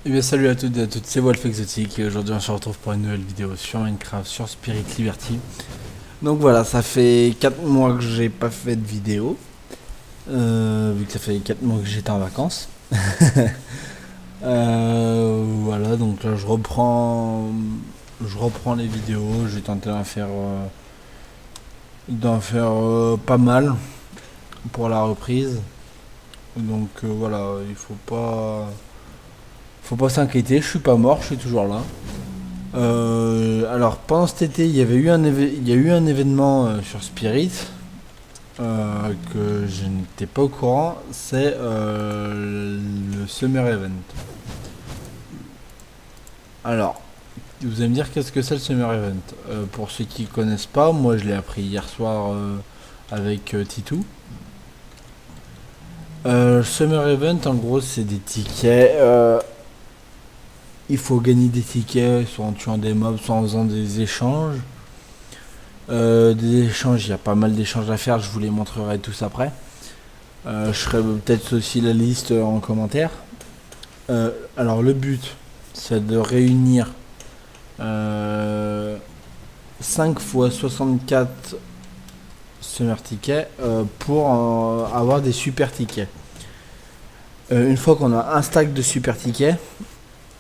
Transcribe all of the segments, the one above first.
Et bien salut à toutes et à toutes, c'est Wolf Exotique et aujourd'hui on se retrouve pour une nouvelle vidéo sur Minecraft, sur Spirit Liberty. Donc voilà, ça fait 4 mois que j'ai pas fait de vidéo, vu que ça fait 4 mois que j'étais en vacances. Voilà, donc là je reprends les vidéos, j'ai tenté d'en faire pas mal pour la reprise. Donc voilà, faut pas s'inquiéter, je suis pas mort, je suis toujours là. Alors pendant cet été, il y a eu un événement sur Spirit que je n'étais pas au courant. C'est le Summer Event. Alors, vous allez me dire qu'est-ce que c'est le Summer Event. Pour ceux qui connaissent pas, moi je l'ai appris hier soir avec Titou. Le Summer Event, en gros, c'est des tickets. Il faut gagner des tickets, soit en tuant des mobs, soit en faisant des échanges. Des échanges, il y a pas mal d'échanges à faire, je vous les montrerai tous après. Je ferai peut-être aussi la liste en commentaire. Alors le but, c'est de réunir 5 fois 64 summer tickets pour avoir des super tickets. Une fois qu'on a un stack de super tickets,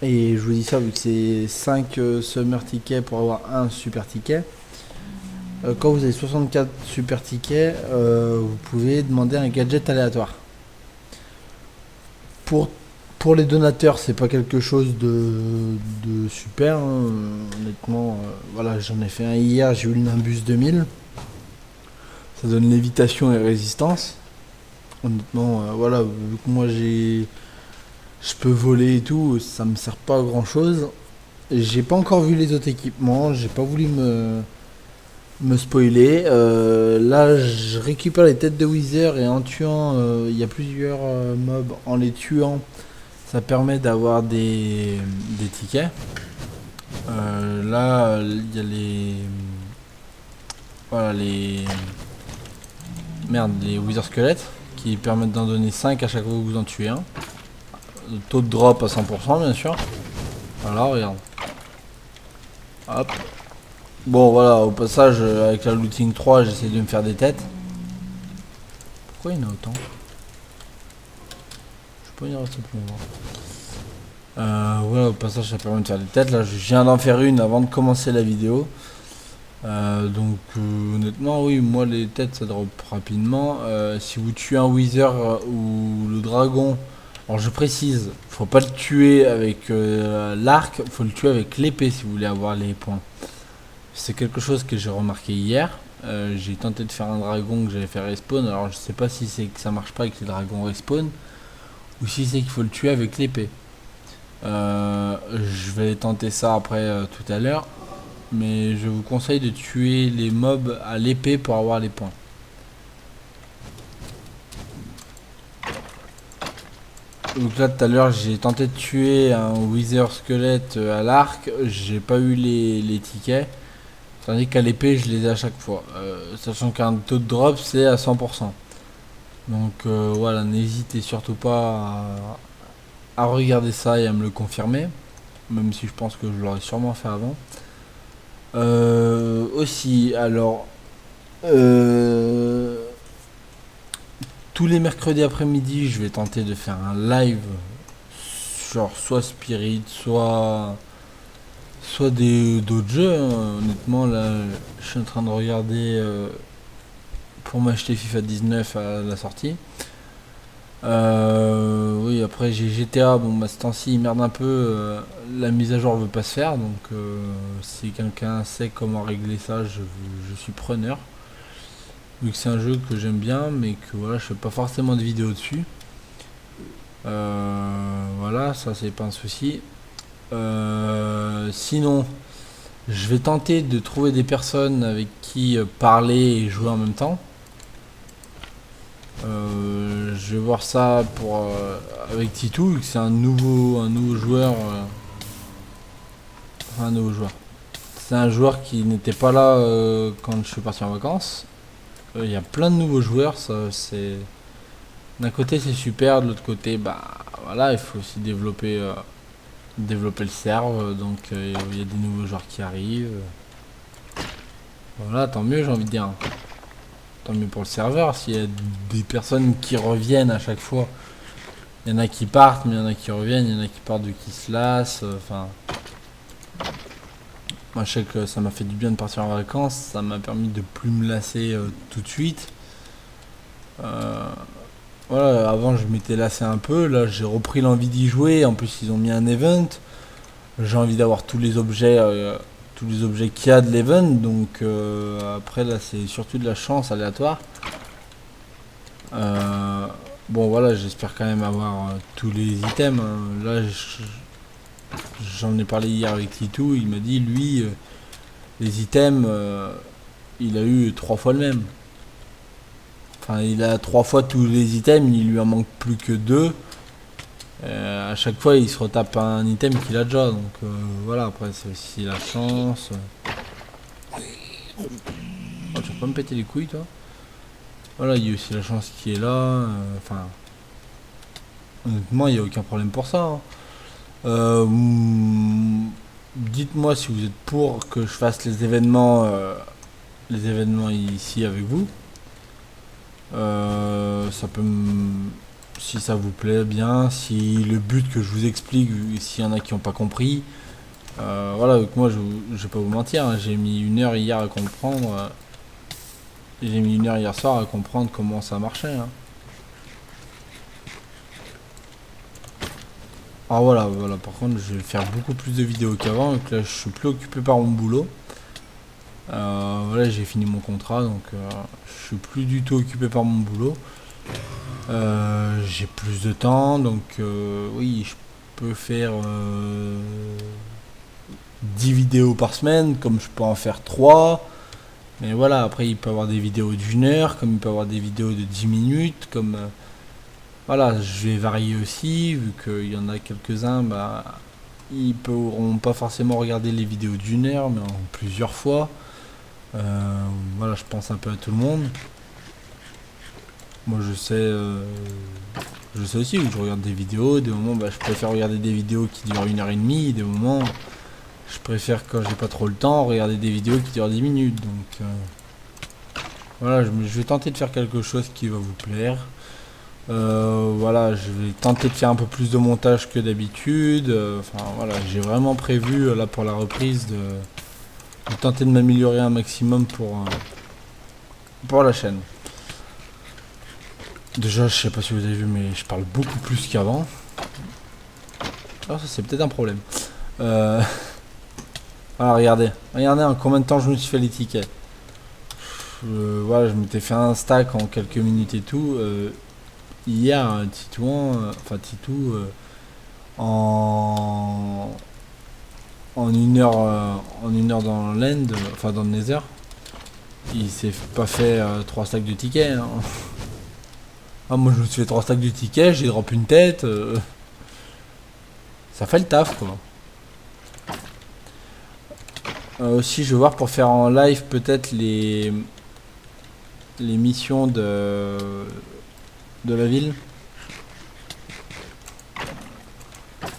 et je vous dis ça vu que c'est 5 summer tickets pour avoir un super ticket. Quand vous avez 64 super tickets, vous pouvez demander un gadget aléatoire. Pour, pour les donateurs, c'est pas quelque chose de super, hein. Honnêtement, voilà, j'en ai fait un hier, j'ai eu le Nimbus 2000. Ça donne lévitation et résistance. Honnêtement, voilà, vu que moi je peux voler et tout, ça me sert pas à grand chose. J'ai pas encore vu les autres équipements, j'ai pas voulu me spoiler. Là, je récupère les têtes de Wither et en tuant, il y a plusieurs mobs. En les tuant, ça permet d'avoir des tickets. Là, il y a voilà, les Wither squelettes qui permettent d'en donner 5 à chaque fois que vous en tuez un. Le taux de drop à 100%, bien sûr. Voilà, regarde. Hop. Bon voilà, au passage, avec la looting 3, j'essaie de me faire des têtes. Pourquoi il y en a autant? Je peux y rester plus longtemps. Voilà, au passage, ça permet de faire des têtes. Là, je viens d'en faire une avant de commencer la vidéo. Donc, honnêtement, oui, moi, les têtes, ça drop rapidement. Si vous tuez un Wither ou le dragon, alors je précise, faut pas le tuer avec l'arc, faut le tuer avec l'épée si vous voulez avoir les points. C'est quelque chose que j'ai remarqué hier. J'ai tenté de faire un dragon que j'avais fait respawn. Alors je sais pas si c'est que ça marche pas avec les dragons respawn ou si c'est qu'il faut le tuer avec l'épée. Je vais tenter ça après tout à l'heure. Mais je vous conseille de tuer les mobs à l'épée pour avoir les points. Donc là tout à l'heure j'ai tenté de tuer un Wither squelette à l'arc. J'ai pas eu les tickets. Tandis qu'à l'épée, je les ai à chaque fois. Sachant qu'un taux de drop, c'est à 100%. Donc voilà, n'hésitez surtout pas à regarder ça et à me le confirmer. Même si je pense que je l'aurais sûrement fait avant. Aussi, alors... tous les mercredis après-midi, je vais tenter de faire un live. Genre soit Spirit, soit d'autres jeux, hein. Honnêtement là je suis en train de regarder pour m'acheter FIFA 19 à la sortie. Oui, après j'ai GTA, bon bah ce temps-ci il merde un peu, la mise à jour veut pas se faire, donc si quelqu'un sait comment régler ça, je suis preneur, vu que c'est un jeu que j'aime bien mais que voilà, je fais pas forcément de vidéos dessus. Voilà, ça c'est pas un souci. Sinon, je vais tenter de trouver des personnes avec qui parler et jouer en même temps. Je vais voir ça avec Titou, vu que c'est un nouveau joueur. Enfin, un nouveau joueur. C'est un joueur qui n'était pas là quand je suis parti en vacances. Il y a plein de nouveaux joueurs, ça c'est. D'un côté c'est super, de l'autre côté, bah voilà, il faut aussi développer développer le serve, donc il y a des nouveaux joueurs qui arrivent. Voilà, tant mieux, j'ai envie de dire. Tant mieux pour le serveur, s'il y a des personnes qui reviennent à chaque fois. Il y en a qui partent, mais il y en a qui reviennent, il y en a qui partent, qui se lassent, enfin... Moi je sais que ça m'a fait du bien de partir en vacances, ça m'a permis de plus me lasser tout de suite. Voilà, avant je m'étais lassé un peu, là j'ai repris l'envie d'y jouer, en plus ils ont mis un event. J'ai envie d'avoir tous les objets qu'il y a de l'event, donc après là c'est surtout de la chance aléatoire. Bon voilà, j'espère quand même avoir tous les items, hein. Là j'en ai parlé hier avec Titou, il m'a dit lui les items il a eu 3 fois le même. Enfin il a 3 fois tous les items, il lui en manque plus que 2. À chaque fois il se retape un item qu'il a déjà, donc voilà, après c'est aussi la chance. Oh, tu vas pas me péter les couilles toi. Voilà, il y a aussi la chance qui est là, enfin honnêtement il n'y a aucun problème pour ça, hein. Dites-moi si vous êtes pour que je fasse les événements ici avec vous. Ça peut si ça vous plaît bien, si le but que je vous explique, s'il y en a qui n'ont pas compris, voilà, donc moi je vais pas vous mentir, hein, j'ai mis 1 heure hier à comprendre, j'ai mis 1 heure hier soir à comprendre comment ça marchait, hein. Alors voilà, par contre je vais faire beaucoup plus de vidéos qu'avant, donc là je suis plus occupé par mon boulot. Voilà, j'ai fini mon contrat, donc je suis plus du tout occupé par mon boulot. J'ai plus de temps, donc oui, je peux faire 10 vidéos par semaine, comme je peux en faire 3. Mais voilà, après il peut y avoir des vidéos d'1 heure, comme il peut y avoir des vidéos de 10 minutes, comme... voilà, je vais varier aussi, vu qu'il y en a quelques-uns, bah, ils pourront pas forcément regarder les vidéos d'1 heure, mais en plusieurs fois. Voilà, je pense un peu à tout le monde. Moi je sais aussi que je regarde des vidéos, des moments bah, je préfère regarder des vidéos qui durent 1 heure et demie, des moments je préfère quand j'ai pas trop le temps regarder des vidéos qui durent 10 minutes. Donc voilà, je vais tenter de faire quelque chose qui va vous plaire. Voilà, je vais tenter de faire un peu plus de montage que d'habitude. Enfin voilà, j'ai vraiment prévu là pour la reprise de tenter de m'améliorer un maximum pour la chaîne. Déjà, je sais pas si vous avez vu, mais je parle beaucoup plus qu'avant. Alors ça c'est peut-être un problème. Voilà, regardez en combien de temps je me suis fait les tickets. Voilà, je m'étais fait un stack en quelques minutes et tout. Hier, Titou, en 1 heure dans l'end, enfin dans le nether, il s'est pas fait 3 stacks de tickets, hein. Ah, moi je me suis fait 3 stacks de tickets, j'ai drop une tête, ça fait le taf quoi. Aussi je vais voir pour faire en live peut-être les missions de la ville.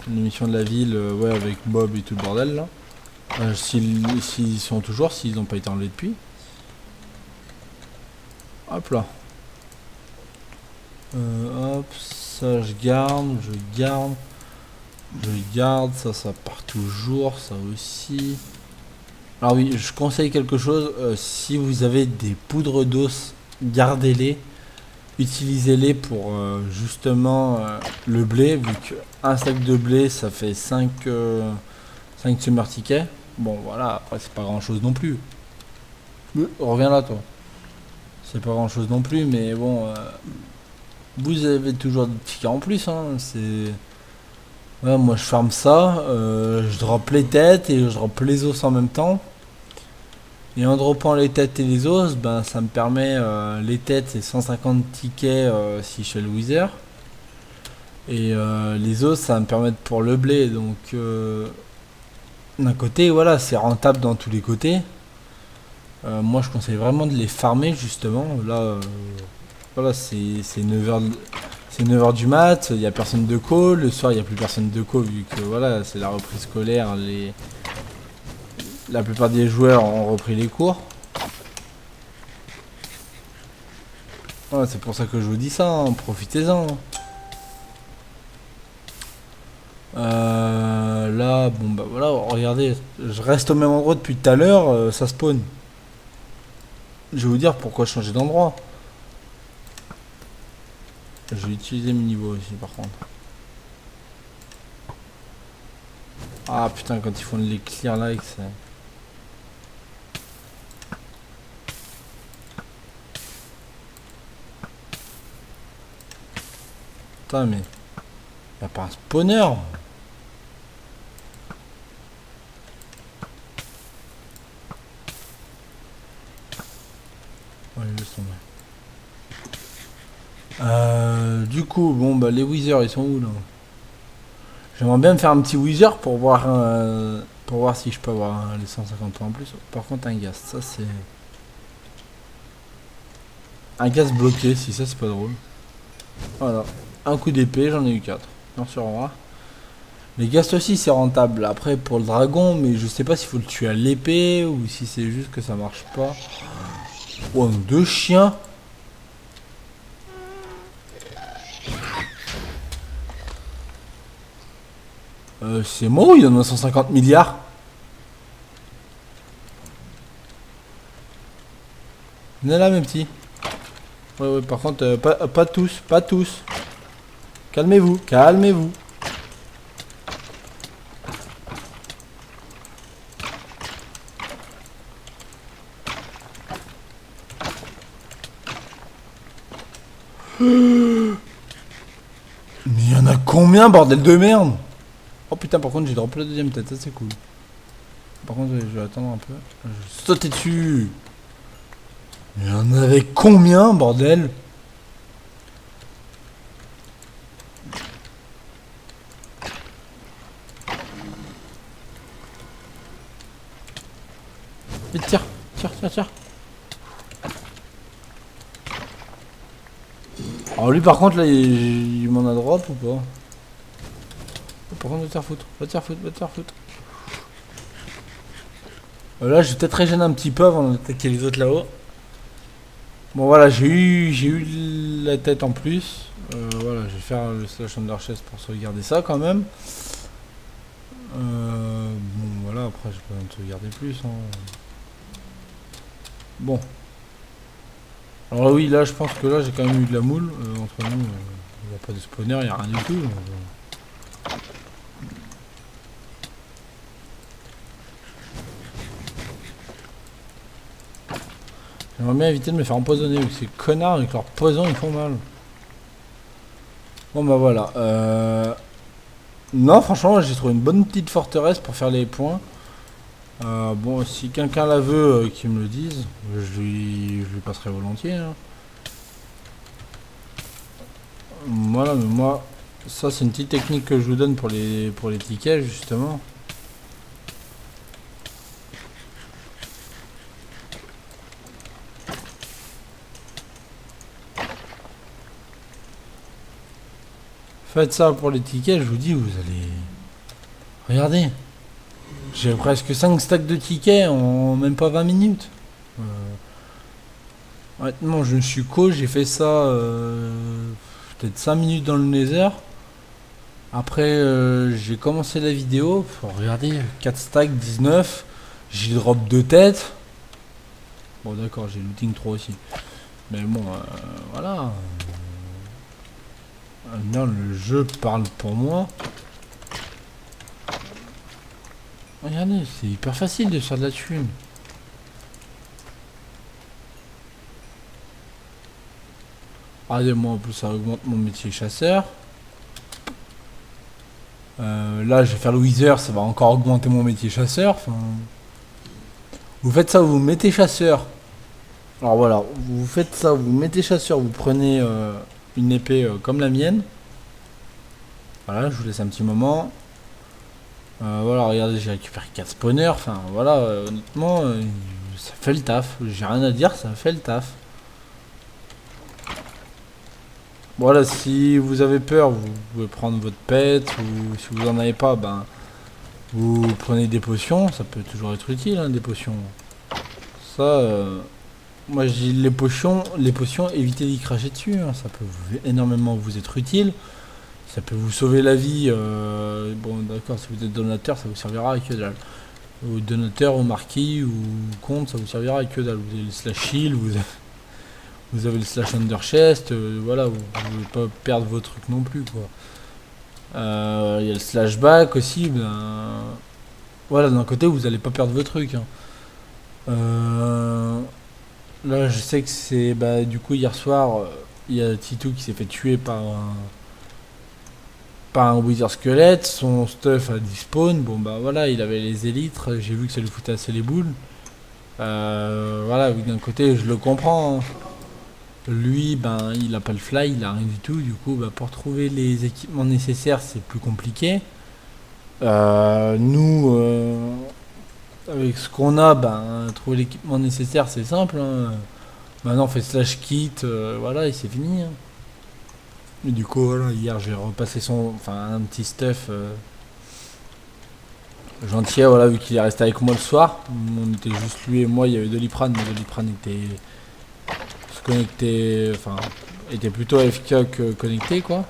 Les missions de la ville, ouais, avec Bob et tout le bordel là. S'ils sont toujours, s'ils n'ont pas été enlevés depuis. Hop là. Hop, ça je garde, ça part toujours, ça aussi. Alors oui, je conseille quelque chose, si vous avez des poudres d'os, gardez-les, utilisez-les pour justement le blé, vu qu'un sac de blé ça fait 5 summer tickets. Bon voilà, après c'est pas grand chose non plus. Reviens là toi. C'est pas grand chose non plus, mais bon... vous avez toujours des tickets en plus, hein, c'est... Ouais, moi je farme ça, je drop les têtes et je drop les os en même temps. Et en droppant les têtes et les os, ben ça me permet, les têtes c'est 150 tickets si je fais le wither. Et les os ça va me permettre pour le blé, donc d'un côté voilà c'est rentable dans tous les côtés. Moi je conseille vraiment de les farmer justement, là... voilà, c'est 9 heures c'est 9h du mat, il n'y a personne de co. Le soir, il n'y a plus personne de co vu que voilà, c'est la reprise scolaire. La plupart des joueurs ont repris les cours. Ouais, c'est pour ça que je vous dis ça, hein, profitez-en. Là, bon bah voilà, regardez, je reste au même endroit depuis tout à l'heure, ça spawn. Je vais vous dire pourquoi changer d'endroit. Je vais utiliser mes niveaux aussi par contre. Ah putain, quand ils font les clear like, c'est... Putain mais... Y'a pas un spawner. Ouais, laisse tomber. Du coup, bon bah les Withers ils sont où là? J'aimerais bien me faire un petit Wither pour voir si je peux avoir les 150 points en plus. Par contre un gaz, ça c'est... Un gaz bloqué, si ça c'est pas drôle. Voilà, un coup d'épée, j'en ai eu 4. Merci, au revoir. Les ghasts aussi c'est rentable. Après pour le dragon, mais je sais pas s'il faut le tuer à l'épée ou si c'est juste que ça marche pas. Oh, 2 chiens. C'est moi, il y en a 150 milliards. Venez là mes petits. Ouais, par contre, pas tous, pas tous. Calmez-vous, calmez-vous. Mais il y en a combien, bordel de merde? Oh putain, par contre j'ai drop la deuxième tête, ça c'est cool. Par contre je vais attendre un peu. Je vais sauter dessus. Il y en avait combien, bordel? Et tire, tire, tire, tire. Alors lui par contre là il m'en a drop ou pas? Par contre va te faire foutre, va te faire foutre, va te faire foutre. Là je vais peut-être régénérer un petit peu avant d'attaquer les autres là-haut. Bon voilà, j'ai eu la tête en plus. Voilà, je vais faire le slash under chest pour sauvegarder ça quand même. Bon voilà, après je peux pas sauvegarder plus. Hein. Bon. Alors oui, là je pense que là j'ai quand même eu de la moule. Entre nous, il n'y a pas de spawner, il n'y a rien du tout. J'aimerais bien éviter de me faire empoisonner, vu que ces connards avec leur poison ils font mal. Bon bah voilà. Non franchement j'ai trouvé une bonne petite forteresse pour faire les points. Bon si quelqu'un la veut qu'il me le dise, je lui passerai volontiers. Hein. Voilà, mais moi ça c'est une petite technique que je vous donne pour les tickets justement. Faites ça pour les tickets, je vous dis, vous allez... Regardez. J'ai presque 5 stacks de tickets en même pas 20 minutes. Honnêtement, je suis co, j'ai fait ça peut-être 5 minutes dans le nether. Après, j'ai commencé la vidéo. Regardez, 4 stacks, 19. J'ai drop 2 têtes. Bon d'accord, j'ai looting 3 aussi. Mais bon, voilà. Non, le jeu parle pour moi. Regardez, c'est hyper facile de faire de la thune. Regardez, moi en plus ça augmente mon métier chasseur. Là je vais faire le Wither, ça va encore augmenter mon métier chasseur. Enfin, vous faites ça, vous mettez chasseur. Alors voilà, vous faites ça, vous mettez chasseur, vous prenez une épée comme la mienne. Voilà, je vous laisse un petit moment. Voilà, regardez, j'ai récupéré 4 spawners. Enfin, voilà, honnêtement, ça fait le taf. J'ai rien à dire, ça fait le taf. Voilà, si vous avez peur, vous pouvez prendre votre pet, ou si vous en avez pas, ben vous prenez des potions, ça peut toujours être utile, hein, des potions. Ça, moi je dis les potions, évitez d'y cracher dessus, hein, ça peut énormément vous être utile. Ça peut vous sauver la vie. Bon, d'accord, si vous êtes donateur, ça vous servira à que dalle. Ou donateur, ou marquis, ou compte, ça vous servira à que dalle. Vous avez le slash heal, vous avez le slash under chest, voilà, vous ne pouvez pas perdre vos trucs non plus, quoi. Il y a le slash back aussi, ben. Voilà, d'un côté, vous n'allez pas perdre vos trucs, hein. Là, je sais que c'est. Bah, du coup, hier soir, il y a Titou qui s'est fait tuer par un Wither Squelette, son stuff a despawn, bon bah voilà, il avait les élytres, j'ai vu que ça lui foutait assez les boules. Voilà, d'un côté je le comprends, hein. Lui, ben il a pas le fly, il a rien du tout, du coup bah, pour trouver les équipements nécessaires c'est plus compliqué. Nous, avec ce qu'on a, ben trouver l'équipement nécessaire c'est simple, hein. Maintenant on fait slash kit, voilà et c'est fini, hein. Et du coup, voilà, hier j'ai repassé un petit stuff gentil, voilà, vu qu'il est resté avec moi le soir. On était juste lui et moi, il y avait Doliprane, mais Doliprane se connectait, enfin, était plutôt AFK que connecté, quoi.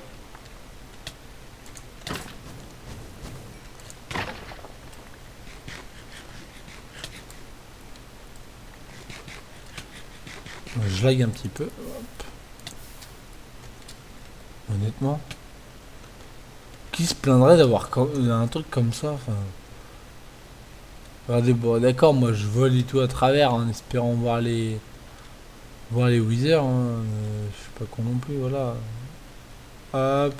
Je lag un petit peu. Hop. Honnêtement. Qui se plaindrait d'avoir un truc comme ça, enfin. Regardez, bon, d'accord, moi je vole et tout à travers en espérant voir les withers, hein. Je suis pas con non plus, voilà. Hop.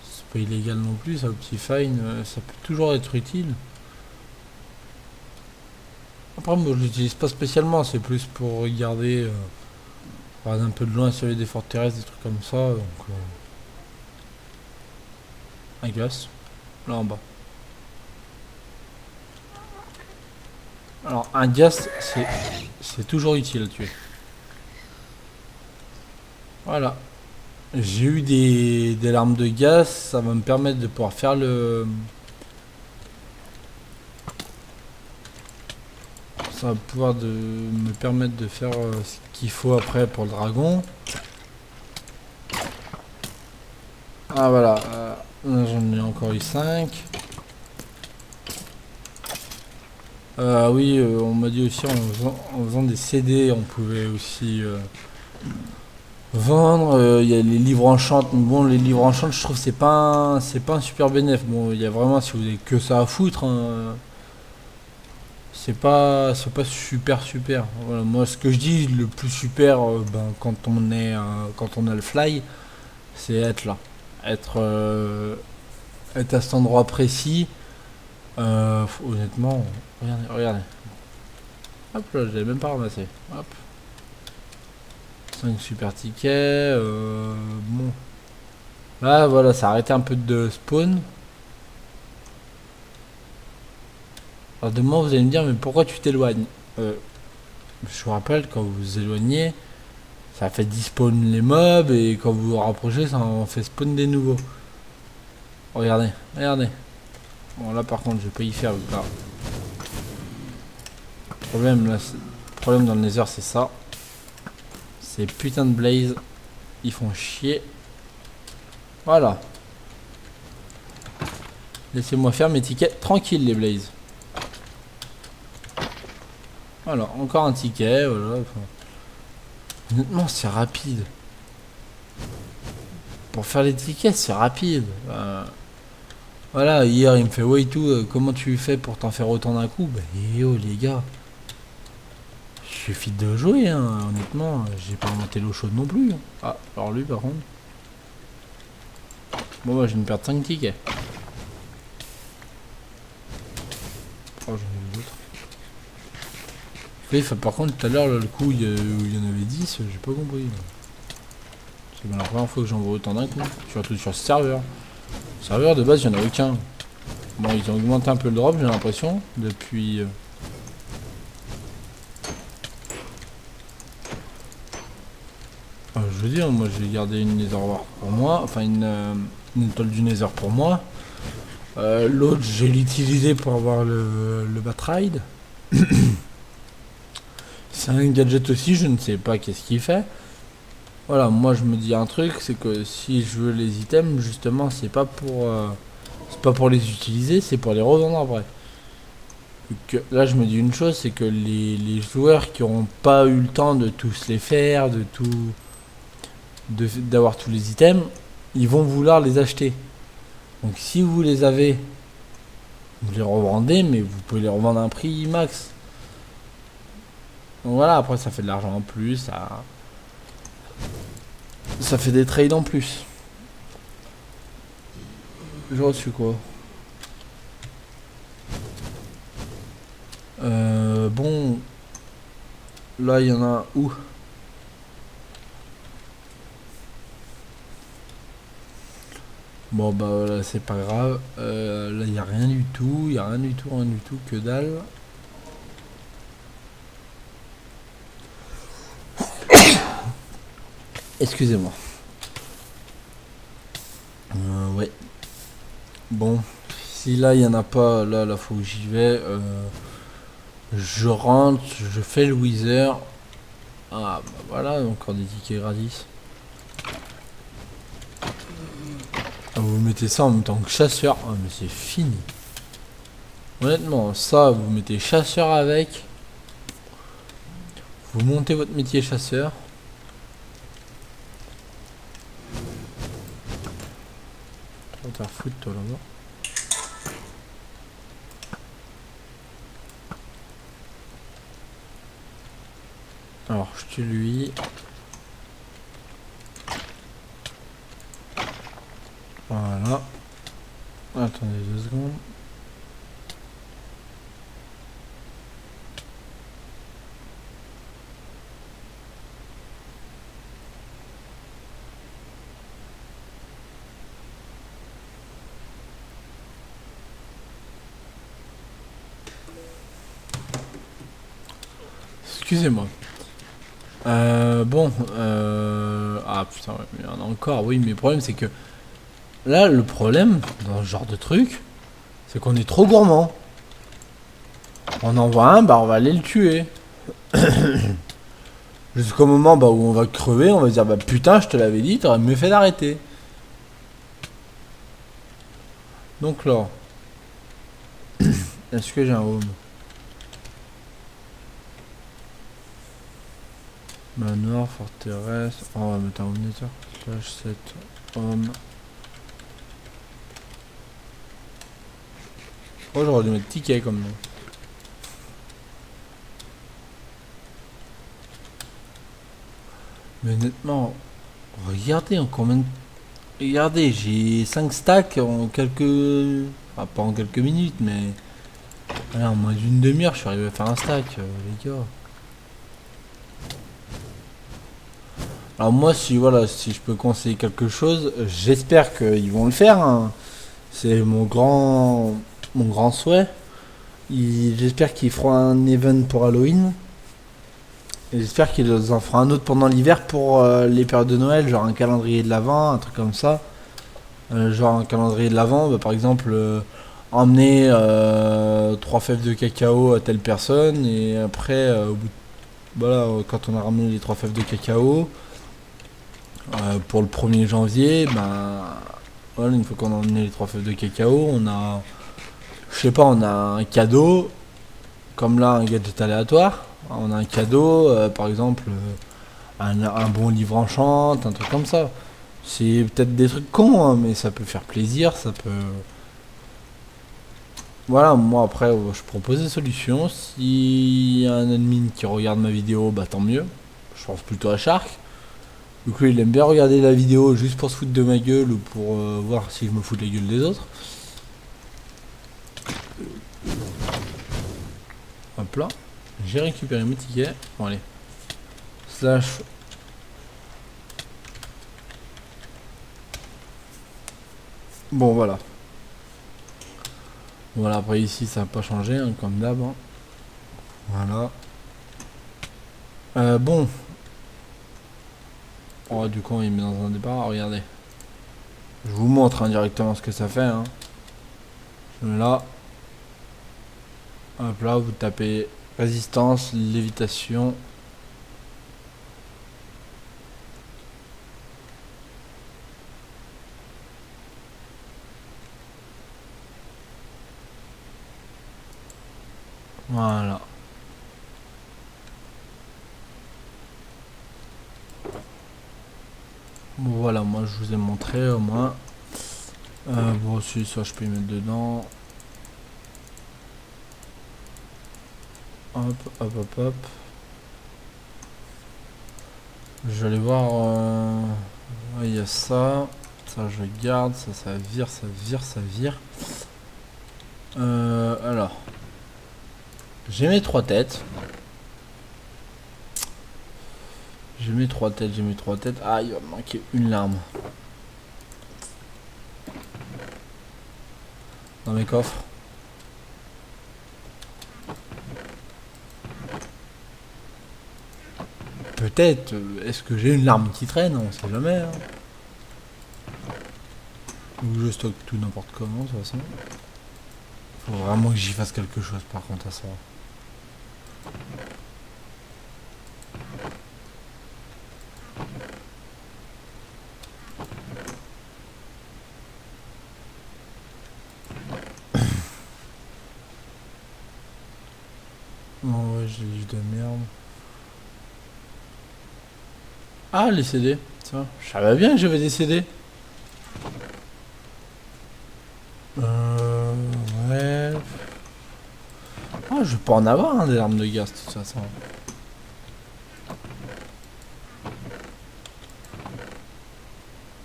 C'est pas illégal non plus, ça, Optifine, ça peut toujours être utile. Après, moi je l'utilise pas spécialement, c'est plus pour regarder un peu de loin s'il y avait des forteresses, des trucs comme ça. Donc, un gaz, là en bas. Alors, un gaz, c'est toujours utile à tuer. Voilà. J'ai eu des larmes de gaz, ça va me permettre de pouvoir faire ça va pouvoir me permettre de faire ce qu'il faut après pour le dragon. Ah voilà, là j'en ai encore eu 5. Oui, on m'a dit aussi en faisant des CD, on pouvait aussi vendre. Il y a les livres enchant. Bon, les livres enchant, je trouve que c'est pas un super bénéf. Bon, il y a vraiment, si vous avez que ça à foutre, hein, c'est pas super super. Voilà, moi, ce que je dis, le plus super, ben, quand on a le fly, c'est être là, être, être à cet endroit précis. Honnêtement, regardez, regardez. Hop là, je l'ai même pas ramassé. Hop. 5 super tickets. Bon. Là, voilà, ça a arrêté un peu de spawn. Alors demain, vous allez me dire, mais pourquoi tu t'éloignes? Je vous rappelle, quand vous vous éloignez, ça fait despawn les mobs, et quand vous vous rapprochez, ça en fait spawn des nouveaux. Regardez, regardez. Bon, là, par contre, je vais pas y faire. Là. Le problème dans le Nether, c'est ça. Ces putains de blaze, ils font chier. Voilà. Laissez-moi faire mes tickets tranquille, les blazes. Voilà, encore un ticket, voilà. Enfin, honnêtement, c'est rapide. Pour faire les tickets, c'est rapide. Voilà, hier, il me fait, ouais, tout, comment tu fais pour t'en faire autant d'un coup? Bah, oh, les gars. Il suffit de jouer, hein. Honnêtement, j'ai pas inventé l'eau chaude non plus. Ah, alors lui, par contre. Bon, bah, je vais me perdre 5 tickets. Oh, j'en ai vu d'autres. Oui, par contre, tout à l'heure, le coup, où il y en avait 10, j'ai pas compris. C'est la première fois que j'en vois autant d'un coup. Surtout sur ce serveur. Le serveur, de base, il n'y en a aucun. Bon, ils ont augmenté un peu le drop, j'ai l'impression, depuis... je veux dire, moi j'ai gardé une Nether Wart pour moi, enfin une étoile du Nether pour moi. L'autre, j'ai l'utilisé pour avoir le Batride. C'est un gadget aussi, je ne sais pas qu'est-ce qu'il fait. Voilà, moi je me dis un truc, c'est que si je veux les items, justement, c'est pas pour les utiliser, c'est pour les revendre après. Là, je me dis une chose, c'est que les joueurs qui n'auront pas eu le temps de tous les faire, d'avoir tous les items, ils vont vouloir les acheter. Donc si vous les avez, vous les revendez, mais vous pouvez les revendre à un prix max. Donc voilà, après ça fait de l'argent en plus, ça fait des trades en plus. J'ai reçu quoi? Bon, là il y en a où? Bon bah voilà, c'est pas grave. Là il y a rien du tout, il y a rien du tout, que dalle. Excusez-moi. Ouais. Bon, si là il y en a pas, là faut que j'y vais. Je rentre, je fais le Wither. Ah bah voilà, encore des tickets gratis. Ah, vous mettez ça en même temps que chasseur. Ah mais c'est fini. Honnêtement, ça vous mettez chasseur avec. Vous montez votre métier chasseur. On va te faire foutre toi là-bas. Alors je tue lui. Voilà. Attendez 2 secondes. Excusez-moi. Bon. Ah putain, ouais, il y en a encore. Oui, mais le problème c'est que là, le problème dans ce genre de truc, c'est qu'on est trop gourmand. On en voit un, bah on va aller le tuer. Jusqu'au moment bah, où on va crever, on va se dire bah putain, je te l'avais dit, t'aurais mieux fait d'arrêter. Donc là, est-ce que j'ai un home? Manoir, forteresse. Oh, on va mettre un home nether. Slash 7 home. Oh, j'aurais dû mettre ticket comme nom. Mais honnêtement, regardez en combien de... Regardez, j'ai 5 stacks en quelques... Enfin, pas en quelques minutes, mais... Voilà, en moins d'une demi-heure, je suis arrivé à faire un stack, les gars. Alors moi, si voilà, si je peux conseiller quelque chose, j'espère qu'ils vont le faire, hein. C'est mon grand souhait. J'espère qu'ils feront un event pour Halloween. Et j'espère qu'ils en feront un autre pendant l'hiver pour les périodes de Noël, genre un calendrier de l'Avent, un truc comme ça. Genre un calendrier de l'Avent, bah, par exemple, emmener 3 fèves de cacao à telle personne, et après, voilà, quand on a ramené les 3 fèves de cacao, pour le 1er janvier, ben voilà, une fois qu'on a emmené les 3 fèves de cacao, on a, je sais pas, on a un cadeau, comme là un gadget aléatoire, on a un cadeau, par exemple un bon livre enchant, un truc comme ça. C'est peut-être des trucs cons, hein, mais ça peut faire plaisir, ça peut... Voilà, moi après je propose des solutions. Si y a un admin qui regarde ma vidéo, bah tant mieux. Je pense plutôt à Shark. Du coup, il aime bien regarder la vidéo juste pour se foutre de ma gueule ou pour voir si je me fous de la gueule des autres. Hop là. J'ai récupéré mes tickets. Bon, allez. Slash. Bon, voilà. Voilà, après ici, ça n'a pas changé, hein, comme d'hab. Hein. Voilà. Bon. Oh, du coup, il met dans un départ. Regardez. Je vous montre directement ce que ça fait. Hein. Je mets là. Hop là, vous tapez résistance, lévitation. Voilà. Bon, voilà, moi je vous ai montré au moins. Bon, aussi, ça je peux y mettre dedans. Hop, hop, hop, hop. Je vais aller voir. Il y a ça. Ça, je garde. Ça vire, ça vire, ça vire. Alors. J'ai mes 3 têtes. J'ai mes 3 têtes, j'ai mes 3 têtes. Ah, il va me manquer une larme. Dans mes coffres. Peut-être. Est-ce que j'ai une larme qui traîne? On sait jamais. Hein. Ou je stocke tout n'importe comment de toute façon. Faut vraiment que j'y fasse quelque chose par contre à ça. Oh ouais, j'ai lu de merde. Ah, les CD. Tiens, je savais bien que j'avais des CD. Ouais. Ah, je vais pas en avoir hein, des armes de gaz de toute façon.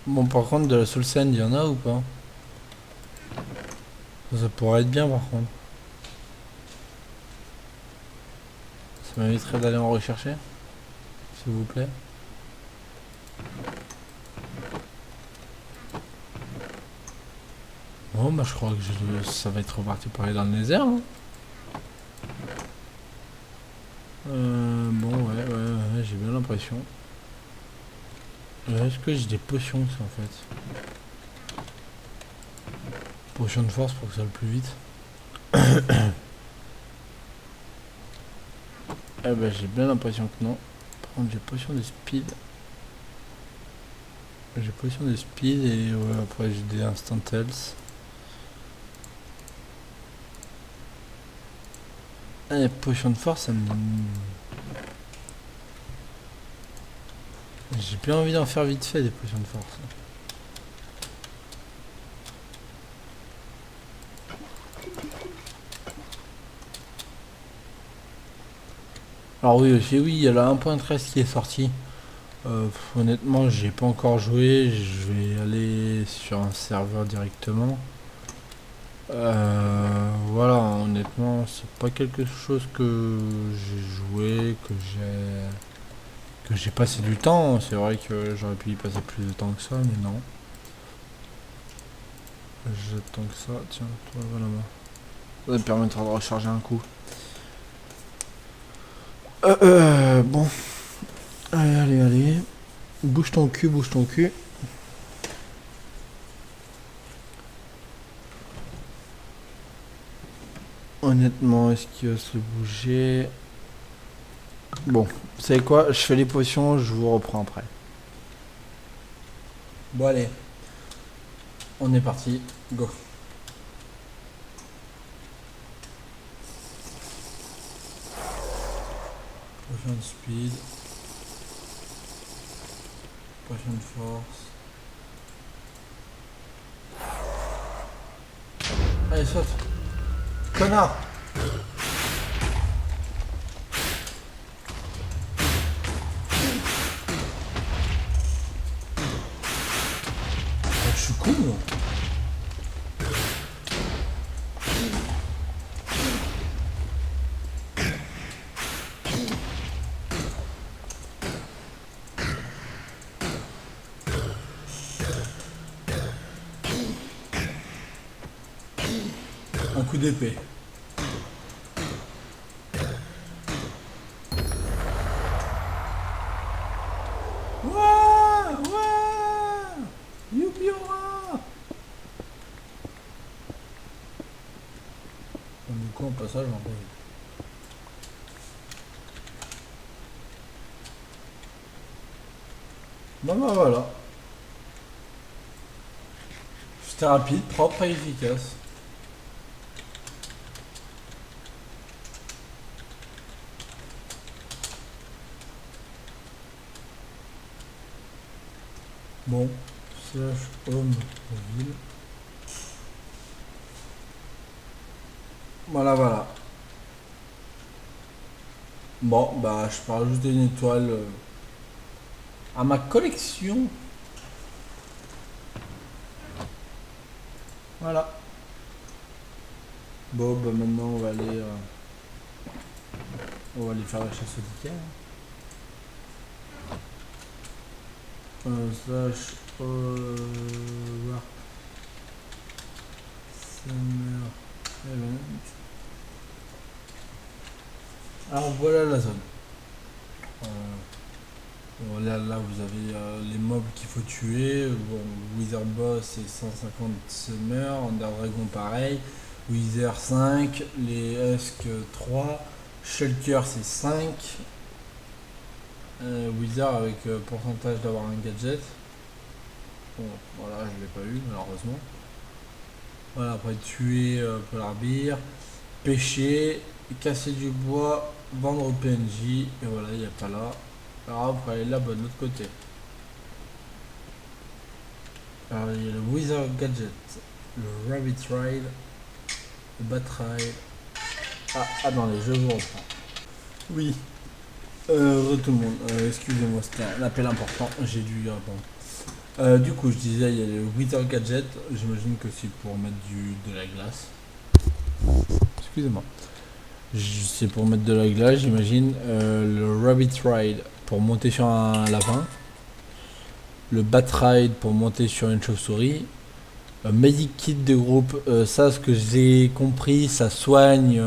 Bon, par contre, de la Soul Sand, il y en a ou pas? Ça pourrait être bien par contre. Ça m'éviterait d'aller en rechercher, s'il vous plaît. Bon, bah je crois que ça va être reparti pour aller dans le désert. Hein. Bon, ouais, j'ai bien l'impression. Est-ce que j'ai des potions ça, en fait? Potion de force pour que ça aille plus vite. Eh ben j'ai bien l'impression que non. Par contre j'ai potion de speed. J'ai potion de speed et ouais, après j'ai des instant health. Et potion de force ça me... J'ai bien envie d'en faire vite fait des potions de force. Alors oui aussi oui il y a la 1.13 qui est sorti. Honnêtement j'ai pas encore joué, je vais aller sur un serveur directement. Voilà honnêtement c'est pas quelque chose que j'ai joué, que j'ai passé du temps. C'est vrai que j'aurais pu y passer plus de temps que ça mais non. J'attends que ça, tiens toi voilà moi. Ça me permettra de recharger un coup. Bon. Allez. Bouge ton cul, bouge ton cul. Honnêtement, est-ce qu'il va se bouger? Bon, vous savez quoi? Je fais les potions, je vous reprends après. Bon allez. On est parti. Go. Potion de speed. Potion de force. Allez, saute. Connard. Je suis con moi. Un coup d'épée. What? coup, en passage, j'en profite. Bon bah voilà. C'était rapide, propre et efficace. Bon, slash home ville. Voilà, voilà. Bon, bah je peux rajouter une étoile à ma collection. Voilà. Bon, bah maintenant on va aller faire la chasse au ticket. Slash warp summer event. Alors voilà la zone. Bon, là vous avez les mobs qu'il faut tuer. Bon, Wither Boss c'est 150 Summer, Under Dragon pareil, Wither 5, les Husk 3, Shulker c'est 5, Wither avec pourcentage d'avoir un gadget. Bon, voilà, je l'ai pas eu malheureusement. Voilà, après tuer Polarbir, pêcher, casser du bois, vendre au PNJ, et voilà, il n'y a pas là. Alors après aller là-bas de l'autre côté. Alors il y a le Wither Gadget, le Rabbit Ride, le Bat Ride. Ah, attendez, je vous reprends. Oui, tout le monde, excusez-moi, c'était un appel important, j'ai dû y répondre. Du coup, je disais, il y a le Wither Gadget, j'imagine que c'est pour mettre de la glace. Excusez-moi. C'est pour mettre de la glace, j'imagine. Le Rabbit Ride pour monter sur un lapin. Le Bat Ride pour monter sur une chauve-souris. Medic Kit de groupe, ça, ce que j'ai compris, ça soigne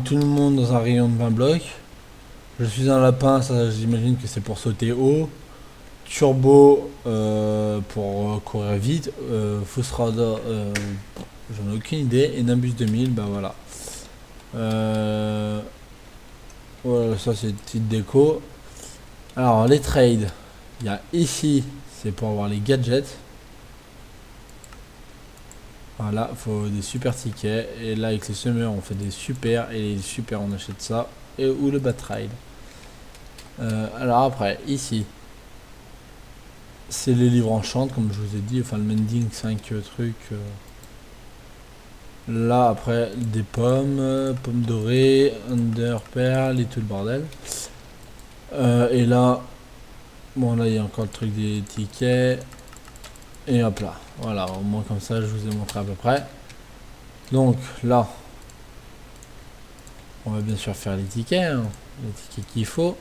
tout le monde dans un rayon de 20 blocs. Je suis un lapin, ça j'imagine que c'est pour sauter haut. Turbo pour courir vite. Fosrada, j'en ai aucune idée. Et Nimbus 2000, bah voilà. Voilà, ça c'est une petite déco. Alors les trades, il y a ici, c'est pour avoir les gadgets. Voilà, faut des super tickets. Et là avec les semeurs on fait des super. Et les super on achète ça. Et ou le bat ride. Alors après, ici, c'est les livres en chante comme je vous ai dit. Enfin le mending 5 trucs. Là après des pommes, pommes dorées, under pearl et tout le bordel. Et là, bon là il y a encore le truc des tickets. Et hop là, voilà, au moins comme ça je vous ai montré à peu près. Donc là, on va bien sûr faire les tickets, hein, les tickets qu'il faut.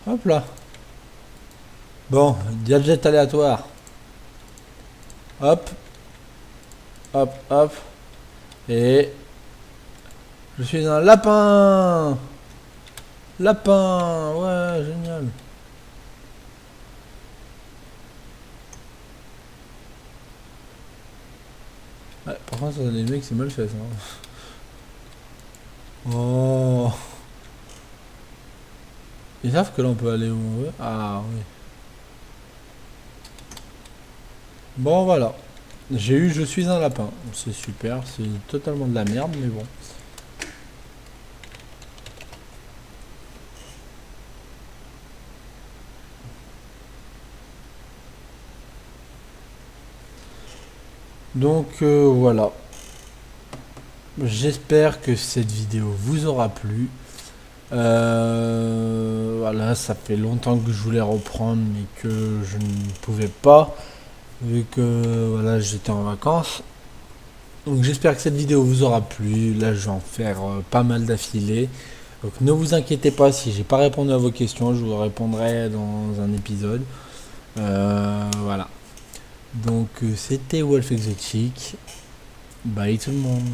Hop là. Bon, gadget aléatoire. Hop. Hop, hop. Et... je suis un lapin. Lapin. Ouais, génial. Ouais, par contre, les mecs, c'est mal fait, ça. Oh. Ils savent que là, on peut aller où on veut. Ah, oui. Bon, voilà. J'ai eu je suis un lapin. C'est super, c'est totalement de la merde, mais bon. Donc voilà. J'espère que cette vidéo vous aura plu. Voilà, ça fait longtemps que je voulais reprendre, mais que je ne pouvais pas, vu que voilà, j'étais en vacances. Donc j'espère que cette vidéo vous aura plu. Là, je vais en faire pas mal d'affilée. Donc ne vous inquiétez pas si j'ai pas répondu à vos questions, je vous répondrai dans un épisode. Voilà. Donc que c'était Wolf Exotic. Bye tout le monde.